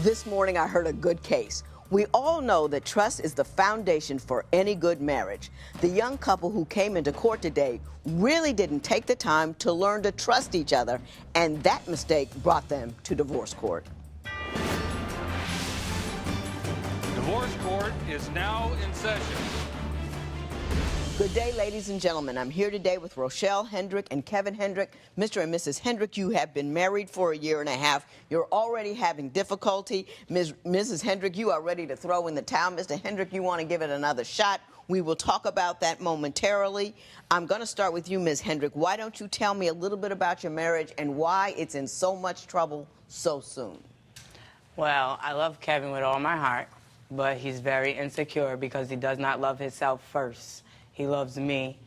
This morning I heard a good case. We all know that trust is the foundation for any good marriage. The young couple who came into court today really didn't take the time to learn to trust each other, and that mistake brought them to divorce court. Divorce court is now in session. Good day, ladies and gentlemen. I'm here today with Rochelle Hendricks and Kevin Hendricks. Mr. and Mrs. Hendricks, you have been married for a year and a half. You're already having difficulty. Mrs. Hendricks, you are ready to throw in the towel. Mr. Hendricks, you want to give it another shot. We will talk about that momentarily. I'm going to start with you, Ms. Hendricks. Why don't you tell me a little bit about your marriage and why it's in so much trouble so soon? Well, I love Kevin with all my heart, but he's very insecure because he does not love himself first. He loves me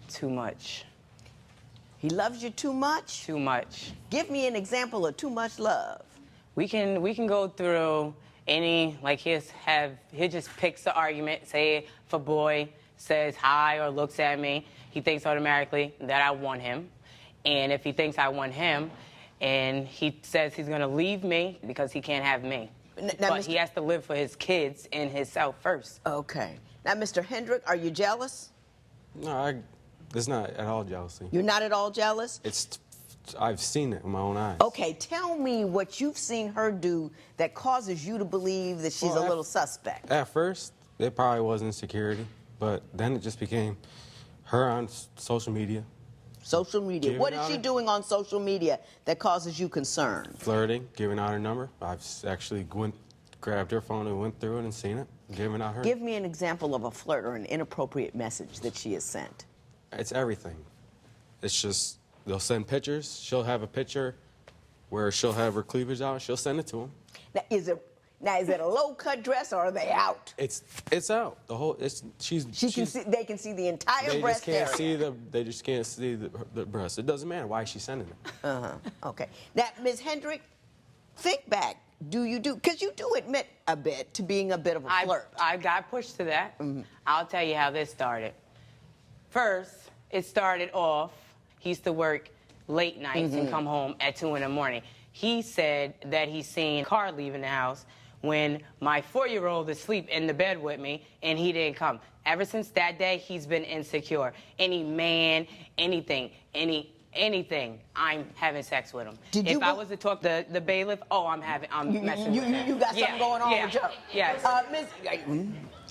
too much. He loves you too much? Too much. Give me an example of too much love. We can go through any, like he just picks the argument. Say if a boy says hi or looks at me, he thinks automatically that I want him. And if he thinks I want him, and he says he's gonna leave me because he can't have me. Now, but he has to live for his kids and himself first. Okay. Now, Mr. Hendricks, are you jealous? No, there's not at all jealousy. You're not at all jealous? I've seen it with my own eyes. Okay, tell me what you've seen her do that causes you to believe that she's a little suspect. At first, it probably was insecurity, but then it just became her on social media. Social media. What is she doing on social media that causes you concern? Flirting, giving out her number. I've actually grabbed her phone and went through it and seen it, giving out her. Give me an example of a flirt or an inappropriate message that she has sent. It's everything. It's just, they'll send pictures. She'll have a picture where she'll have her cleavage out. She'll send it to him. Now, is it a low-cut dress or are they out? It's out. The whole, They can see the entire breast area. They just can't see the breast. It doesn't matter. Why is she sending it? Okay. Now, Ms. Hendricks, think back. Because you do admit a bit to being a bit of a flirt. I got pushed to that. I'll tell you how this started. First, it started off, he used to work late nights and come home at 2 in the morning. He said that he seen a car leaving the house when my 4-year-old is asleep in the bed with me, and he didn't come. Ever since that day, he's been insecure. Any man, anything, I'm having sex with him. If I was to talk to the bailiff, I'm messing with him. You got something going on with Joe. Yes.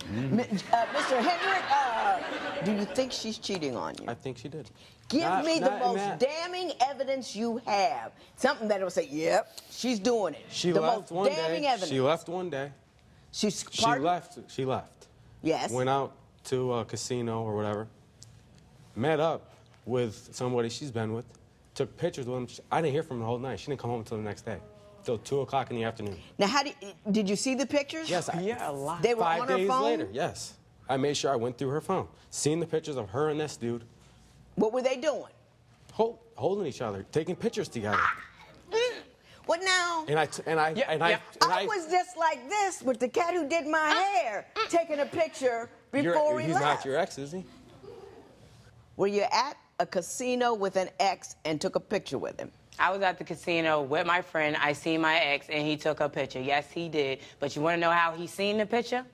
Mr. Hendricks, do you think she's cheating on you? I think she did. Give me the most damning evidence you have. Something that will say, yep, she's doing it. She left one day. She left. Yes. Went out to a casino or whatever. Met up with somebody she's been with. Took pictures with him. I didn't hear from her the whole night. She didn't come home until the next day. Till 2 o'clock in the afternoon. Now, did you see the pictures? Yes. Yeah, a lot. They were 5 on her days phone? later, yes. I made sure I went through her phone. Seen the pictures of her and this dude. What were they doing? Holding each other, taking pictures together. What now? And I was just like this with the cat who did my hair, taking a picture before he left. He's not your ex, is he? Were you at a casino with an ex and took a picture with him? I was at the casino with my friend. I seen my ex, and he took a picture. Yes, he did. But you want to know how he seen the picture?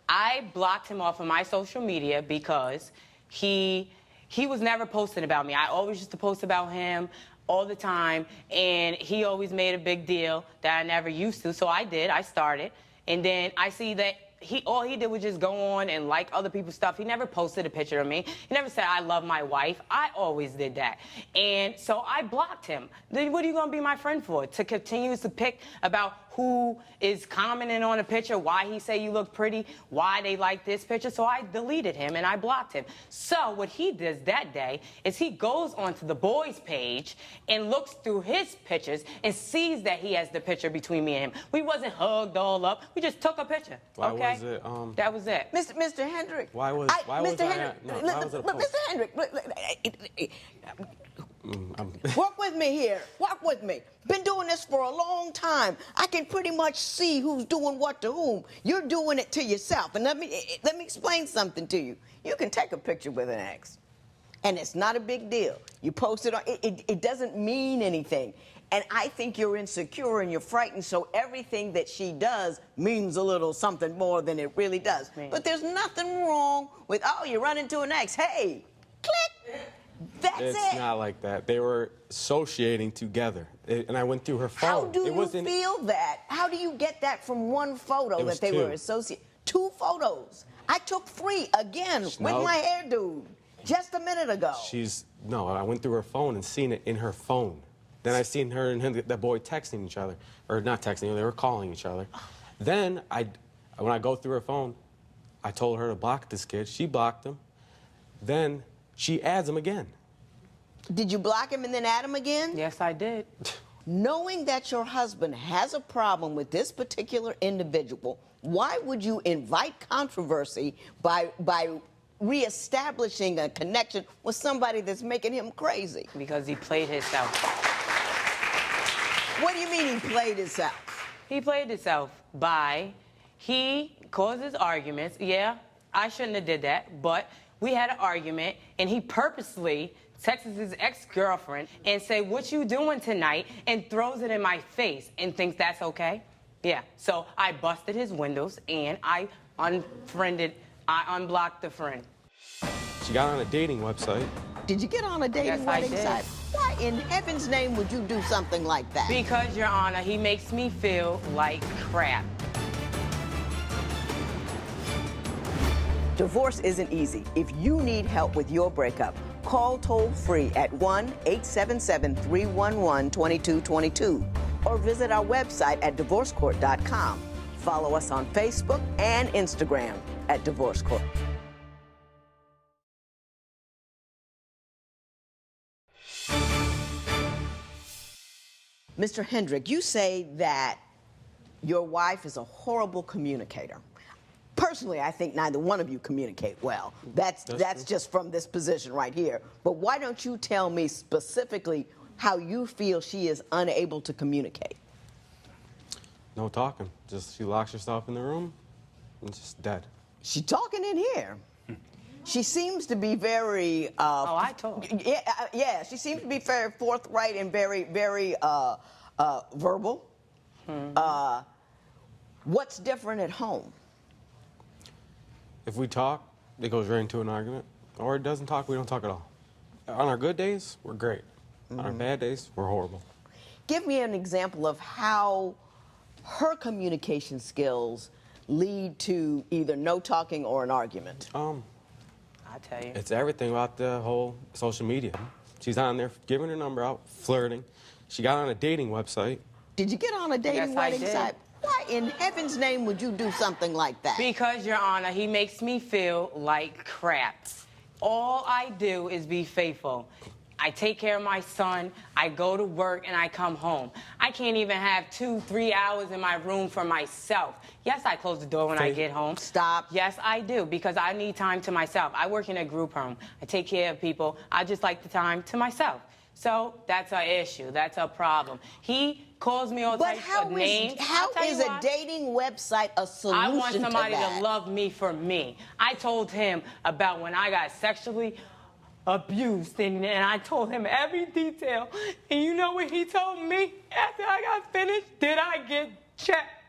I blocked him off of my social media because he was never posting about me. I always used to post about him all the time, and he always made a big deal that I never used to. So I did. I started. And then I see that all he did was just go on and like other people's stuff. He never posted a picture of me. He never said, I love my wife. I always did that. And so I blocked him. Then what are you going to be my friend for? To continue to pick about who is commenting on a picture, why he say you look pretty, why they like this picture. So I deleted him and I blocked him. So what he does that day is he goes onto the boys' page and looks through his pictures and sees that he has the picture between me and him. We wasn't hugged all up. We just took a picture. Why okay? was it? That was it. Mr. Hendricks. Why was Mr. Hendricks, work with me here. Work with me. Been doing this for a long time. I can pretty much see who's doing what to whom. You're doing it to yourself. And let me explain something to you. You can take a picture with an ex, and it's not a big deal. You post it on. It doesn't mean anything. and I think you're insecure and you're frightened, so everything that she does means a little something more than it really does. But there's nothing wrong with, oh, you run into an ex, hey, click, that's it. It's not like that. They were associating together, and I went through her phone. How do you feel that? How do you get that from one photo that they were associating? 2 photos. I took 3 again with my hair dude just a minute ago. I went through her phone and seen it in her phone. Then I seen her and that boy texting each other, or not texting, they were calling each other. Then when I go through her phone, I told her to block this kid. She blocked him. Then she adds him again. Did you block him and then add him again? Yes, I did. Knowing that your husband has a problem with this particular individual, why would you invite controversy by reestablishing a connection with somebody that's making him crazy? Because he played himself. What do you mean he played himself? He played himself he causes arguments. Yeah, I shouldn't have did that, but we had an argument, and he purposely texts his ex-girlfriend and say, what you doing tonight, and throws it in my face and thinks that's okay? Yeah, so I busted his windows, and I unblocked the friend. She got on a dating website. Did you get on a dating wedding site? Why in heaven's name would you do something like that? Because, Your Honor, he makes me feel like crap. Divorce isn't easy. If you need help with your breakup, call toll-free at 1-877-311-2222 or visit our website at divorcecourt.com. Follow us on Facebook and Instagram at Divorce Court. Mr. Hendricks, you say that your wife is a horrible communicator. Personally, I think neither one of you communicate well. That's just from this position right here. But why don't you tell me specifically how you feel she is unable to communicate? No talking. Just she locks herself in the room and just dead. She's talking in here. She seems to be very... I talk. Yeah, she seems to be very forthright and very, very verbal. What's different at home? If we talk, it goes right into an argument. Or it doesn't talk, we don't talk at all. On our good days, we're great. On our bad days, we're horrible. Give me an example of how her communication skills lead to either no talking or an argument. I tell you. It's everything about the whole social media. She's on there giving her number out, flirting. She got on a dating website. Did you get on a dating wedding site? Why in heaven's name would you do something like that? Because, Your Honor, he makes me feel like crap. All I do is be faithful. I take care of my son, I go to work, and I come home. I can't even have 2-3 hours in my room for myself. Yes, I close the door when I get home. Stop. Yes, I do, because I need time to myself. I work in a group home. I take care of people. I just like the time to myself. So that's an issue. That's a problem. He calls me all types of names. How is a dating website a solution to that? I want somebody to love me for me. I told him about when I got sexually abused, and I told him every detail. And you know what he told me after I got finished? Did I get checked?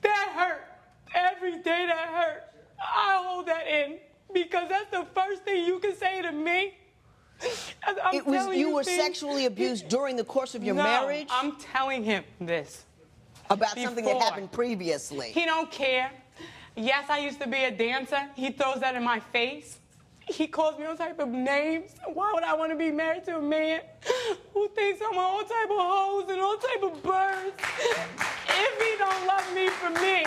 That hurt. Every day that hurt. I hold that in because that's the first thing you can say to me. You were sexually abused during the course of your marriage? I'm telling him this. About something that happened previously. He don't care. Yes, I used to be a dancer. He throws that in my face. He calls me all type of names. Why would I want to be married to a man who thinks I'm all type of hoes and all type of birds if he don't love me for me?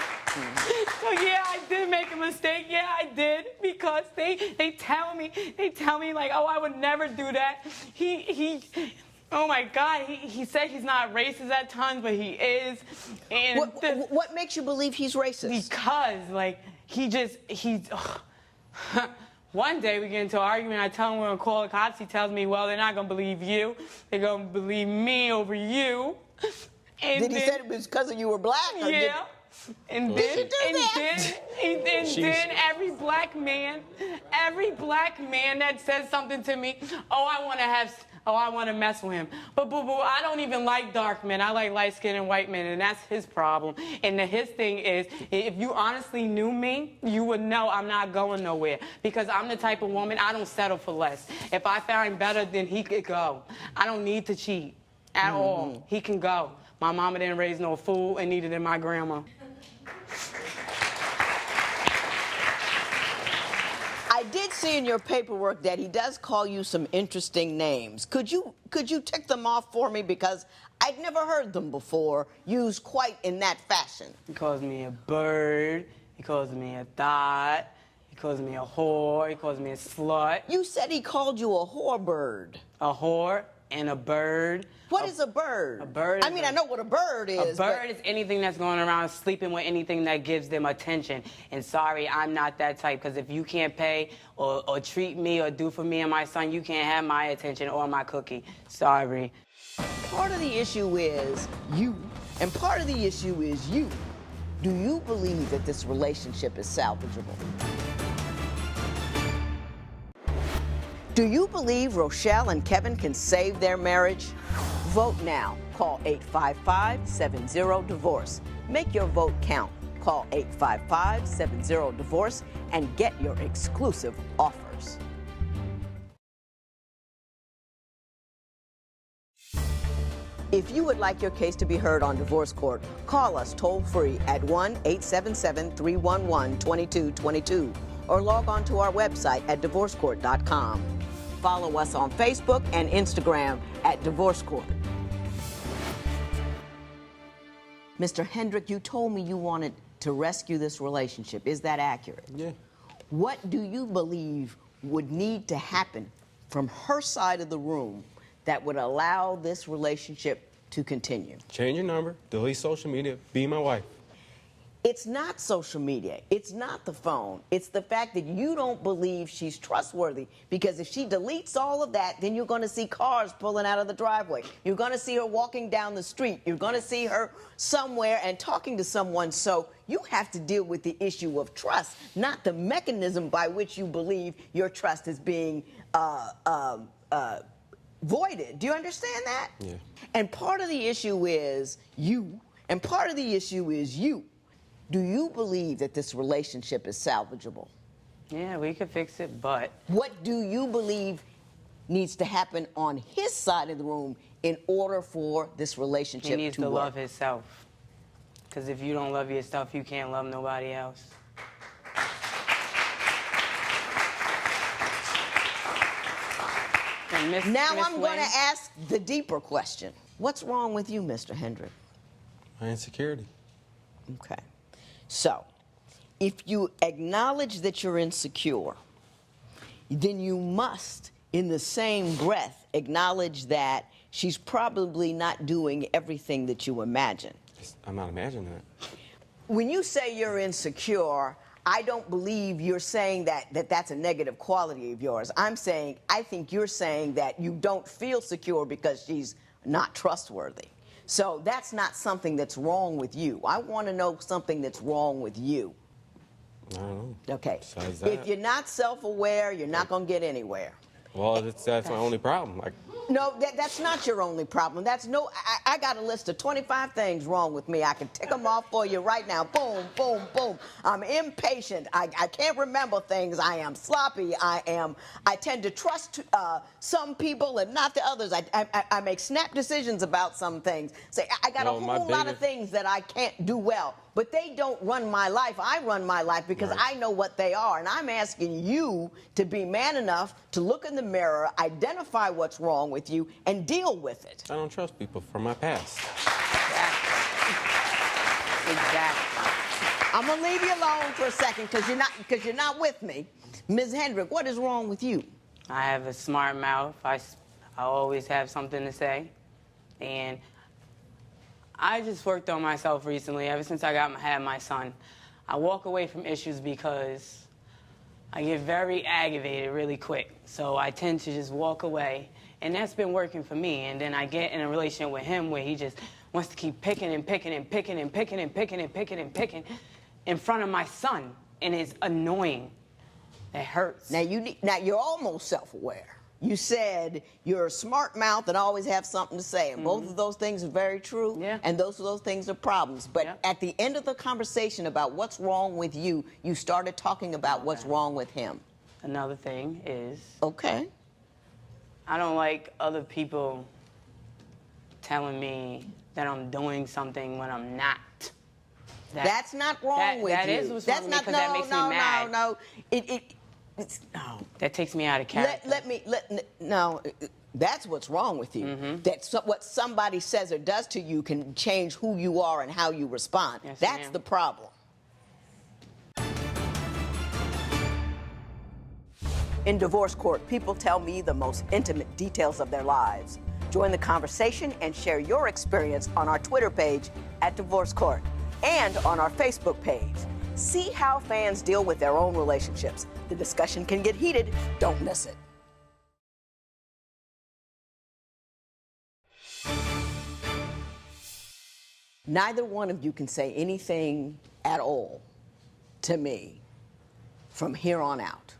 So yeah, I did make a mistake. Yeah, I did, because they tell me like, oh, I would never do that. Oh my God, he said he's not racist at times, but he is. And what makes you believe he's racist? Because like one day we get into an argument, I tell him we're gonna call the cops. He tells me, well, they're not gonna believe you. They're gonna believe me over you. And did he say it was because you were black? Yeah. And then every black man that says something to me, oh, I oh, I want to mess with him. But boo-boo, I don't even like dark men. I like light-skinned and white men, and that's his problem. And his thing is, if you honestly knew me, you would know I'm not going nowhere. Because I'm the type of woman, I don't settle for less. If I find better, then he could go. I don't need to cheat at all. He can go. My mama didn't raise no fool, and neither did my grandma. I did see in your paperwork that he does call you some interesting names. Could you tick them off for me, because I'd never heard them before used quite in that fashion? He calls me a bird. He calls me a thought. He calls me a whore. He calls me a slut. You said he called you a whore bird. A whore and a bird. What is a bird? A bird I mean, I know what a bird is. A bird is anything that's going around sleeping with anything that gives them attention. And sorry, I'm not that type, because if you can't pay or treat me or do for me and my son, you can't have my attention or my cookie. Sorry. Part of the issue is you, and part of the issue is you. Do you believe that this relationship is salvageable? Do you believe Rochelle and Kevin can save their marriage? Vote now. Call 855-70-DIVORCE. Make your vote count. Call 855-70-DIVORCE and get your exclusive offers. If you would like your case to be heard on divorce court, call us toll-free at 1-877-311-2222 or log on to our website at divorcecourt.com. Follow us on Facebook and Instagram at Divorce Court. Mr. Hendrick, you told me you wanted to rescue this relationship. Is that accurate? Yeah. What do you believe would need to happen from her side of the room that would allow this relationship to continue? Change your number, delete social media, be my wife. It's not social media. It's not the phone. It's the fact that you don't believe she's trustworthy, because if she deletes all of that, then you're going to see cars pulling out of the driveway. You're going to see her walking down the street. You're going to see her somewhere and talking to someone. So you have to deal with the issue of trust, not the mechanism by which you believe your trust is being voided. Do you understand that? Yeah. And part of the issue is you, and part of the issue is you. Do you believe that this relationship is salvageable? Yeah, we could fix it, but... What do you believe needs to happen on his side of the room in order for this relationship to work? He needs to love himself. Because if you don't love yourself, you can't love nobody else. Now I'm going to ask the deeper question. What's wrong with you, Mr. Hendrick? My insecurity. Okay. So, if you acknowledge that you're insecure, then you must, in the same breath, acknowledge that she's probably not doing everything that you imagine. I'm not imagining that. When you say you're insecure, I don't believe you're saying that's a negative quality of yours. I think you're saying that you don't feel secure because she's not trustworthy. So that's not something that's wrong with you. I want to know something that's wrong with you. I don't know. Okay. Besides that. If you're not self-aware, you're not going to get anywhere. Well, that's my only problem. Like, No, that's not your only problem. I got a list of 25 things wrong with me. I can tick them off for you right now. Boom, boom, boom. I'm impatient. I can't remember things. I am sloppy. I tend to trust some people and not the others. I make snap decisions about some things. I got a whole lot of things that I can't do well. But they don't run my life. I run my life because I know what they are. And I'm asking you to be man enough to look in the mirror, identify what's wrong with you, and deal with it. I don't trust people from my past. Exactly. I'm going to leave you alone for a second because you're not with me. Ms. Hendrick, what is wrong with you? I have a smart mouth. I always have something to say. And I just worked on myself recently, ever since I had my son. I walk away from issues because I get very aggravated really quick. So I tend to just walk away, and that's been working for me. And then I get in a relationship with him where he just wants to keep picking and picking and picking and picking and picking and picking and picking in front of my son, and it's annoying. It hurts. Now you're almost self-aware. You said you're a smart mouth and always have something to say. And both of those things are very true. Yeah. And those things are problems. But Yeah. at the end of the conversation about what's wrong with you, you started talking about what's wrong with him. Another thing is Okay. I don't like other people telling me that I'm doing something when I'm not. That's not wrong with you. That is what's That's wrong not, with me because that makes me mad. No. It's no. That takes me out of character. No. That's what's wrong with you. That's what somebody says or does to you can change who you are and how you respond. Yes, That's ma'am. the problem. In divorce court, people tell me the most intimate details of their lives. Join the conversation and share your experience on our Twitter page at Divorce Court and on our Facebook page. See how fans deal with their own relationships. The discussion can get heated. Don't miss it. Neither one of you can say anything at all to me from here on out.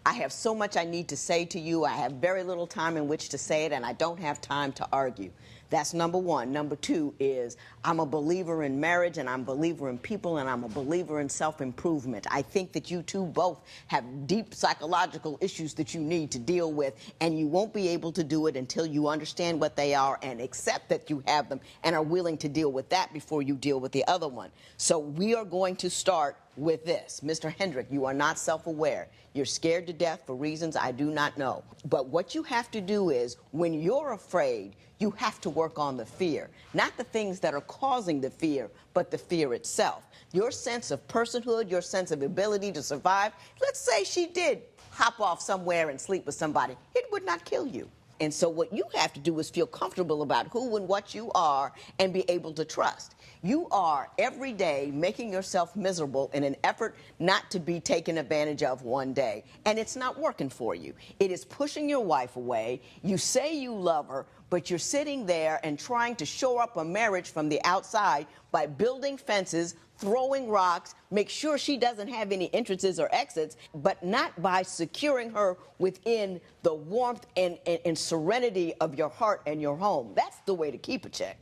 I have so much I need to say to you. I have very little time in which to say it, and I don't have time to argue. That's number one. Number two is I'm a believer in marriage, and I'm a believer in people, and I'm a believer in self-improvement. I think that you two both have deep psychological issues that you need to deal with, and you won't be able to do it until you understand what they are and accept that you have them and are willing to deal with that before you deal with the other one. So we are going to start with this. Mr. Hendrick, you are not self-aware. You're scared to death for reasons I do not know. But what you have to do is, when you're afraid, you have to work on the fear. Not the things that are causing the fear, but the fear itself. Your sense of personhood, your sense of ability to survive. Let's say she did hop off somewhere and sleep with somebody. It would not kill you. And so what you have to do is feel comfortable about who and what you are and be able to trust. You are every day making yourself miserable in an effort not to be taken advantage of one day. And it's not working for you. It is pushing your wife away. You say you love her, but you're sitting there and trying to shore up a marriage from the outside by building fences, throwing rocks, make sure she doesn't have any entrances or exits, but not by securing her within the warmth and serenity of your heart and your home. That's the way to keep a chick,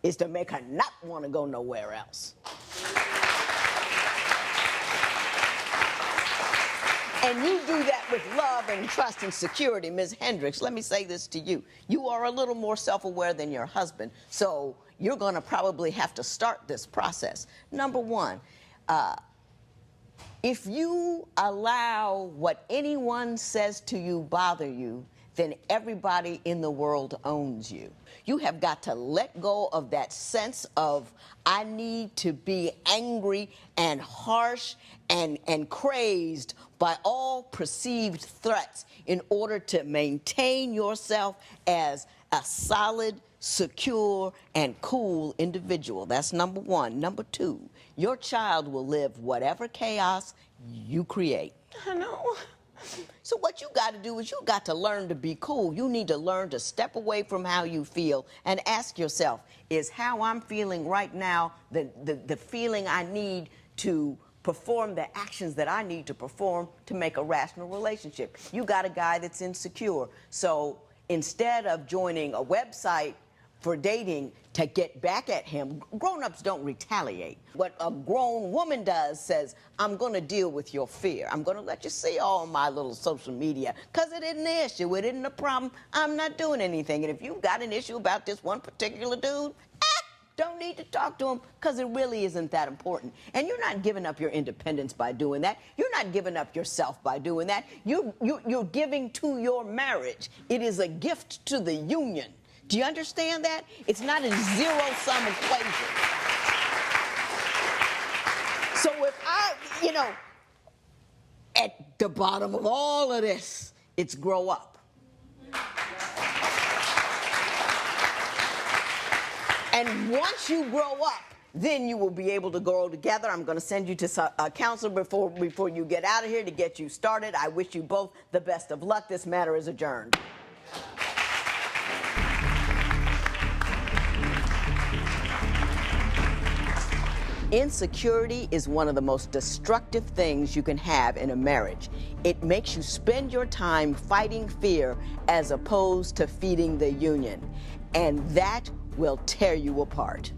is to make her not want to go nowhere else. And you do that with love and trust and security. Ms. Hendricks, let me say this to you. You are a little more self-aware than your husband, so you're going to probably have to start this process. Number one, if you allow what anyone says to you bother you, then everybody in the world owns you. You have got to let go of that sense of, I need to be angry and harsh and crazed by all perceived threats in order to maintain yourself as a solid, secure, and cool individual. That's number one. Number two, your child will live whatever chaos you create. I know. So what you got to do is you got to learn to be cool. You need to learn to step away from how you feel and ask yourself, is how I'm feeling right now the feeling I need to perform the actions that I need to perform to make a rational relationship? You got a guy that's insecure. So instead of joining a website for dating to get back at him, grown-ups don't retaliate. What a grown woman does says, I'm going to deal with your fear. I'm going to let you see all my little social media because it isn't an issue. It isn't a problem. I'm not doing anything. And if you've got an issue about this one particular dude, don't need to talk to him because it really isn't that important. And you're not giving up your independence by doing that. You're not giving up yourself by doing that. You're giving to your marriage. It is a gift to the union. Do you understand that? It's not a zero-sum equation. So if at the bottom of all of this, it's grow up. And once you grow up, then you will be able to grow together. I'm going to send you to a counselor before you get out of here to get you started. I wish you both the best of luck. This matter is adjourned. Insecurity is one of the most destructive things you can have in a marriage. It makes you spend your time fighting fear as opposed to feeding the union. And that will tear you apart.